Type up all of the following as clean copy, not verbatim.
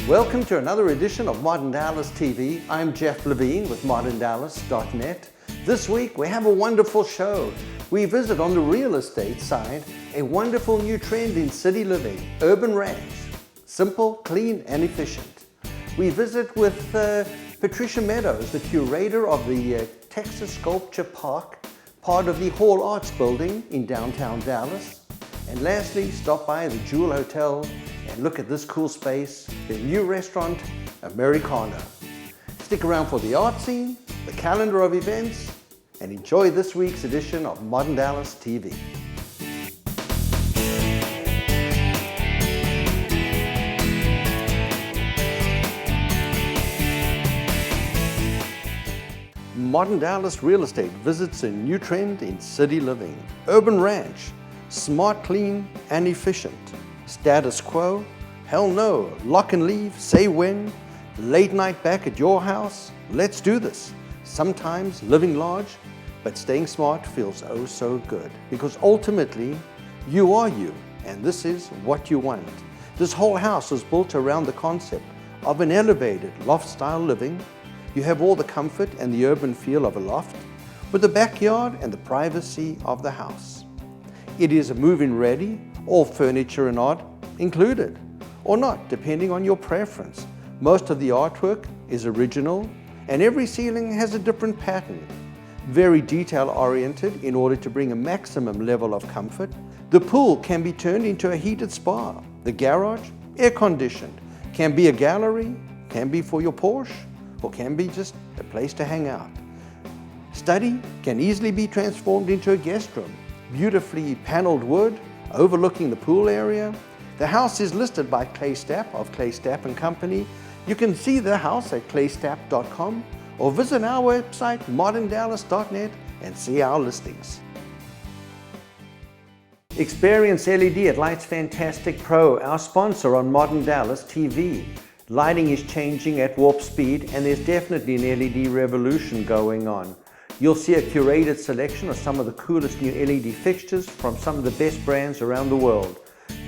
Welcome to another edition of Modern Dallas TV. I'm Jeff Levine with moderndallas.net. This week we have a wonderful show. We visit on the real estate side a wonderful new trend in city living, urban ranch. Simple, clean and efficient. We visit with Patricia Meadows, the curator of the Texas Sculpture Park, part of the Hall Arts building in downtown Dallas. And lastly, stop by the Joule Hotel and look at this cool space, their new restaurant, Americano. Stick around for the art scene, the calendar of events, and enjoy this week's edition of Modern Dallas TV. Modern Dallas Real Estate visits a new trend in city living. Urban ranch, smart, clean, and efficient. Status quo? Hell no. Lock and leave, say when. Late night back at your house? Let's do this. Sometimes living large, but staying smart feels oh so good. Because ultimately, you are you, and this is what you want. This whole house was built around the concept of an elevated loft-style living. You have all the comfort and the urban feel of a loft, with the backyard and the privacy of the house. It is a move-in ready, all furniture and art included, or not, depending on your preference. Most of the artwork is original, and every ceiling has a different pattern. Very detail-oriented in order to bring a maximum level of comfort. The pool can be turned into a heated spa. The garage, air-conditioned, can be a gallery, can be for your Porsche, or can be just a place to hang out. Study can easily be transformed into a guest room. Beautifully paneled wood, overlooking the pool area. The house is listed by Claystapp of claystapp+co. You can see the house at claystapp.com or visit our website moderndallas.net and see our listings. Experience LED at Lights Fantastic Pro, our sponsor on Modern Dallas TV. Lighting is changing at warp speed, and there's definitely an LED revolution going on. You'll see a curated selection of some of the coolest new LED fixtures from some of the best brands around the world.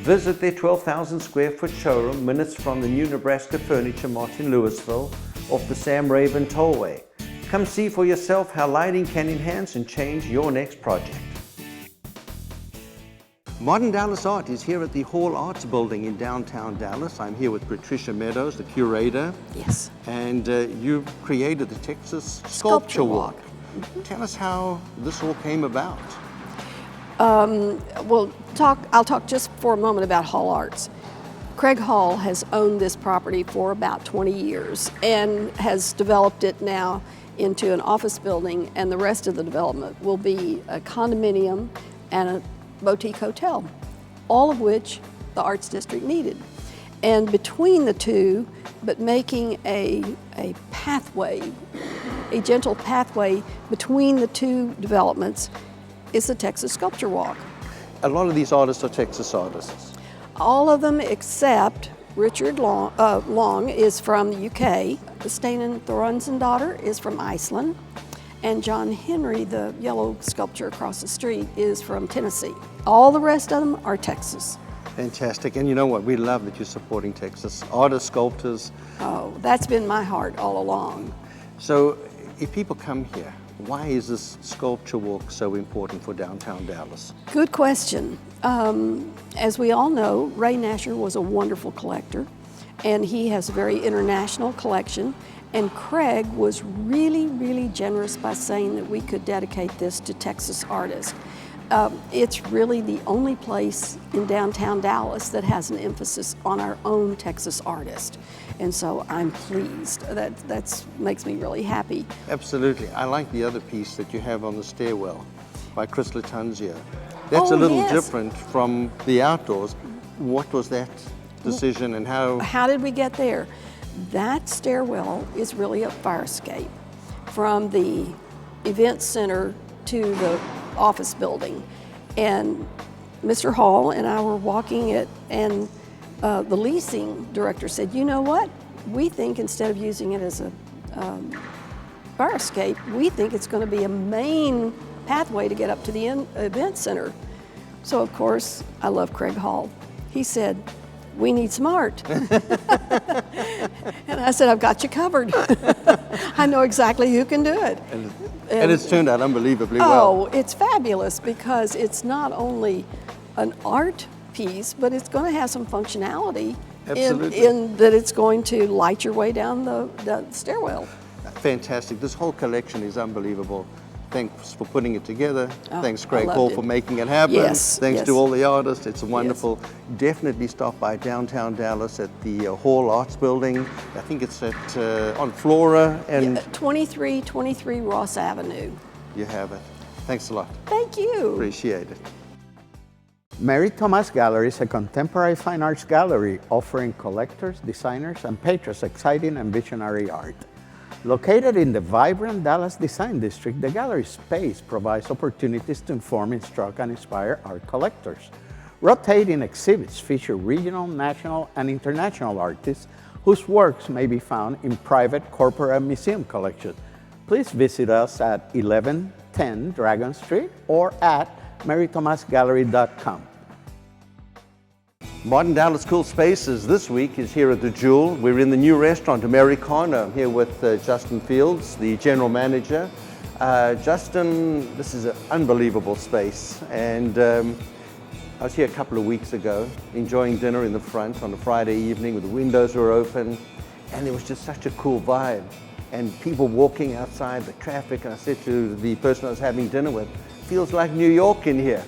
Visit their 12,000 square foot showroom minutes from the new Nebraska Furniture Mart in Louisville off the Sam Raven Tollway. Come see for yourself how lighting can enhance and change your next project. Modern Dallas Art is here at the Hall Arts building in downtown Dallas. I'm here with Patricia Meadows, the curator. Yes. And you created the Texas Sculpture Walk. Tell us how this all came about. I'll talk just for a moment about Hall Arts. Craig Hall has owned this property for about 20 years and has developed it now into an office building, and the rest of the development will be a condominium and a boutique hotel, all of which the Arts District needed. And between the two, but making a pathway, a gentle pathway between the two developments, is the Texas Sculpture Walk. A lot of these artists are Texas artists. All of them except Richard Long is from the UK, Steinan Thoronsson is from Iceland, and John Henry, the yellow sculpture across the street, is from Tennessee. All the rest of them are Texas. Fantastic. And you know what? We love that you're supporting Texas artists, sculptors. Oh, that's been my heart all along. So if people come here, why is this sculpture walk so important for downtown Dallas? Good question. As we all know, Ray Nasher was a wonderful collector, and he has a very international collection. And Craig was really, really generous by saying that we could dedicate this to Texas artists. It's really the only place in downtown Dallas that has an emphasis on our own Texas artist. And so I'm pleased. That makes me really happy. Absolutely. I like the other piece that you have on the stairwell by Chris Latanzio. That's a little different from the outdoors. What was that decision and how? How did we get there? That stairwell is really a fire escape from the event center to the office building. And Mr. Hall and I were walking it, and the leasing director said, you know what? We think instead of using it as a fire escape, we think it's going to be a main pathway to get up to the event center. So of course, I love Craig Hall. He said, we need some art. And I said, I've got you covered. I know exactly who can do it. And it's turned out unbelievably well. Oh, it's fabulous because it's not only an art piece, but it's going to have some functionality in that it's going to light your way down the stairwell. Fantastic. This whole collection is unbelievable. Thanks for putting it together. Thanks, Craig loved Hall, it. for making it happen. Yes, Thanks yes. to all the artists. It's wonderful. Definitely stop by downtown Dallas at the Hall Arts Building. I think it's at on Flora and 2323 Ross Avenue. you have it. Thanks a lot. Thank you. Appreciate it. Mary Thomas Gallery is a contemporary fine arts gallery offering collectors, designers, and patrons exciting and visionary art. Located in the vibrant Dallas Design District, the gallery space provides opportunities to inform, instruct, and inspire art collectors. Rotating exhibits feature regional, national, and international artists whose works may be found in private, corporate, and museum collections. Please visit us at 1110 Dragon Street or at marythomasgallery.com. Modern Dallas Cool Spaces this week is here at the Joule. We're in the new restaurant, Americano. I'm here with Justin Fields, the general manager. Justin, this is an unbelievable space. And I was here a couple of weeks ago, enjoying dinner in the front on a Friday evening with the windows were open. And there was just such a cool vibe. And people walking outside, the traffic. And I said to the person I was having dinner with, feels like New York in here.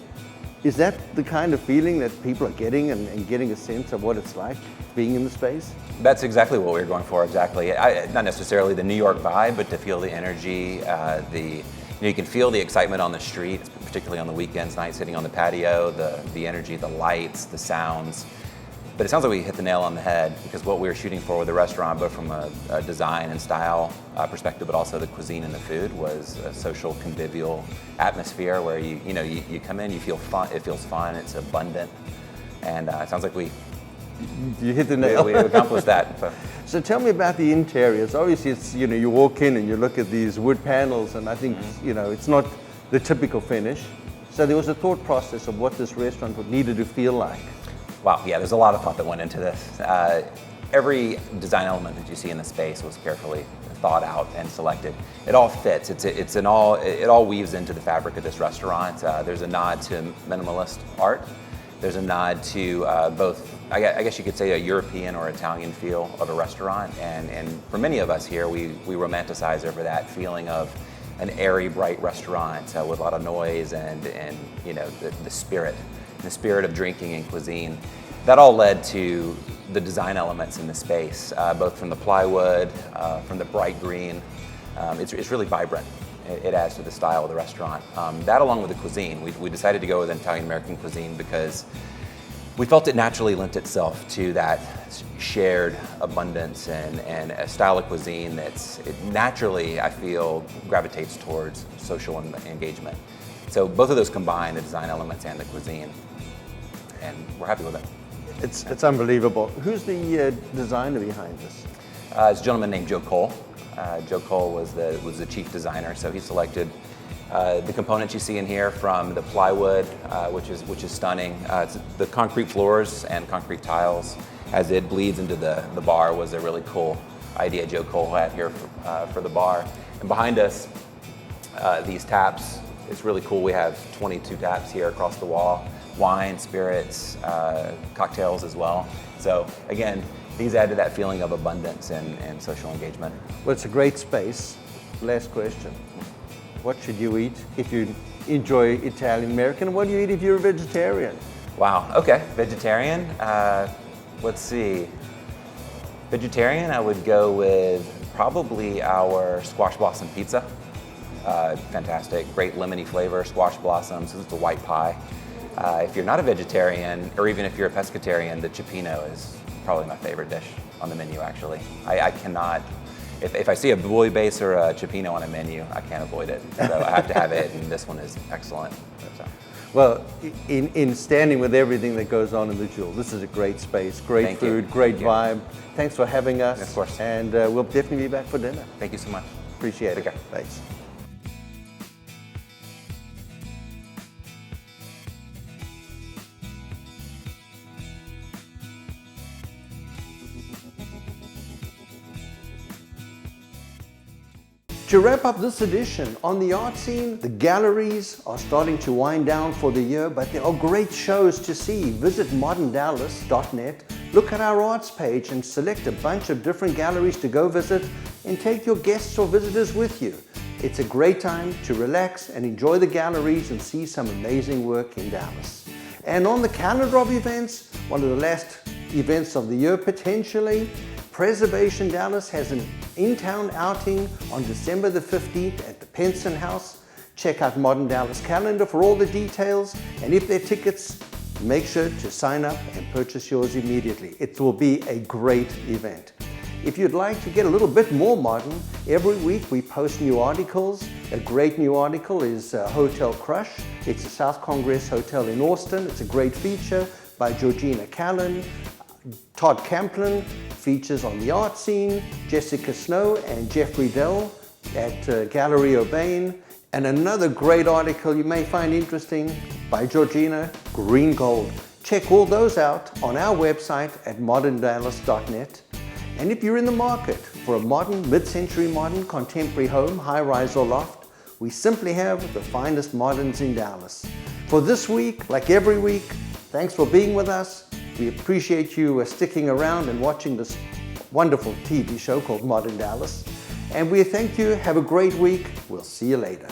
Is that the kind of feeling that people are getting and getting a sense of what it's like being in the space? That's exactly what we're going for, exactly. Not necessarily the New York vibe, but to feel the energy, you can feel the excitement on the street, particularly on the weekends, night sitting on the patio, the energy, the lights, the sounds. But it sounds like we hit the nail on the head because what we were shooting for with the restaurant, both from a design and style perspective, but also the cuisine and the food, was a social, convivial atmosphere where you come in, you feel fun. It feels fun. It's abundant, and it sounds like You hit the nail. we accomplished that. So tell me about the interiors. Obviously, it's you walk in and you look at these wood panels, and I think it's not the typical finish. So there was a thought process of what this restaurant needed to feel like. Wow, yeah, there's a lot of thought that went into this. Every design element that you see in the space was carefully thought out and selected. It all fits. It all weaves into the fabric of this restaurant. There's a nod to minimalist art. There's a nod to both, I guess you could say, a European or Italian feel of a restaurant. And for many of us here, we romanticize over that feeling of an airy, bright restaurant with a lot of noise and the spirit of drinking and cuisine. That all led to the design elements in the space, both from the plywood, from the bright green. It's really vibrant. It adds to the style of the restaurant. That along with the cuisine. We decided to go with an Italian-American cuisine because we felt it naturally lent itself to that shared abundance and a style of cuisine it naturally, I feel, gravitates towards social engagement. So both of those combine, the design elements and the cuisine, and we're happy with it. It's unbelievable. Who's the designer behind this? It's a gentleman named Joule. Joule was the chief designer, so he selected the components you see in here from the plywood, which is stunning. It's the concrete floors and concrete tiles as it bleeds into the bar was a really cool idea Joule had here for the bar. And behind us, these taps. It's really cool. We have 22 taps here across the wall. Wine, spirits, cocktails as well. So again, these add to that feeling of abundance and social engagement. Well, it's a great space. Last question. What should you eat if you enjoy Italian-American? What do you eat if you're a vegetarian? Wow, okay, vegetarian. Let's see. Vegetarian, I would go with probably our squash blossom pizza. Fantastic, great lemony flavor, squash blossoms, it's a white pie. If you're not a vegetarian, or even if you're a pescatarian, the cioppino is probably my favorite dish on the menu, actually. I cannot, if I see a bouillabaisse or a cioppino on a menu, I can't avoid it. So I have to have it, and this one is excellent. So. Well, in standing with everything that goes on in the Joule, this is a great space, great Thank food, you. great Thank you. vibe. Thanks for having us. Of course. And we'll definitely be back for dinner. Thank you so much. Appreciate Take it. care. Thanks. To wrap up this edition, on the art scene, the galleries are starting to wind down for the year, but there are great shows to see. Visit moderndallas.net, look at our arts page and select a bunch of different galleries to go visit and take your guests or visitors with you. It's a great time to relax and enjoy the galleries and see some amazing work in Dallas. And on the calendar of events, one of the last events of the year potentially, Preservation Dallas has an in-town outing on December the 15th at the Penson House. Check out Modern Dallas calendar for all the details, and if there are tickets, make sure to sign up and purchase yours immediately. It will be a great event. If you'd like to get a little bit more modern, every week we post new articles. A great new article is Hotel Crush. It's a South Congress Hotel in Austin. It's a great feature by Georgina Callan. Todd Camplin features on the art scene, Jessica Snow and Jeffrey Dell at Gallery Urbane. And another great article you may find interesting by Georgina, Green Gold. Check all those out on our website at moderndallas.net. And if you're in the market for a modern, mid-century modern, contemporary home, high-rise or loft, we simply have the finest moderns in Dallas. For this week, like every week, thanks for being with us. We appreciate you sticking around and watching this wonderful TV show called Modern Dallas. And we thank you. Have a great week. We'll see you later.